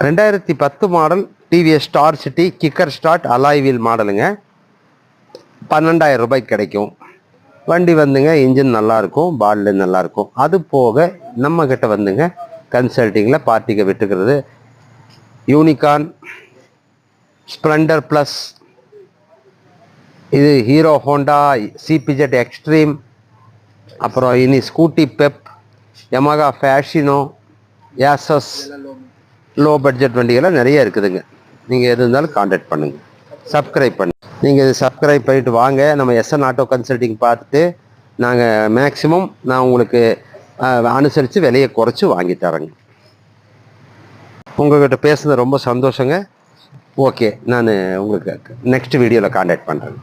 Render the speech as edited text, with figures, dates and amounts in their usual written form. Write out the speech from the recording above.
2010 model TVS star city kicker start alloy wheel மாடலுங்க. 12,000 ரூபாய்க்கு கிடைக்கும். வண்டி வந்துங்க இன்ஜின் நல்லாயிருக்கும், பாடிலு நல்லாயிருக்கும். அது போக நம்மக்கிட்ட வந்துங்க கன்சல்ட்டிங்கில் பார்ட்டிக்கு விட்டுக்கிறது யூனிகார்ன், ஸ்ப்ளெண்டர் ப்ளஸ், இது ஹீரோ ஹோண்டா சிபிஜெட் எக்ஸ்ட்ரீம், அப்புறம் இனி ஸ்கூட்டி பெப், யமகா ஃபேஷினோ, யாசஸ், லோ பட்ஜெட் வண்டிகள்லாம் நிறைய இருக்குதுங்க. நீங்கள் எது இருந்தாலும் கான்டாக்ட் பண்ணுங்கள், சப்ஸ்கிரைப் பண்ணுங்கள். நீங்கள் இது சப்ஸ்கிரைப் பண்ணிவிட்டு வாங்க, நம்ம எஸ்என் ஆட்டோ கன்சல்ட்டிங் பார்த்துட்டு நாங்கள் மேக்ஸிமம் நான் உங்களுக்கு அனுசரித்து விலையை குறைச்சி வாங்கி தரேங்க. உங்கள்கிட்ட பேசுனது ரொம்ப சந்தோஷங்க. ஓகே, நான் உங்களுக்கு நெக்ஸ்ட் வீடியோவில் கான்டாக்ட் பண்ணுறேன்.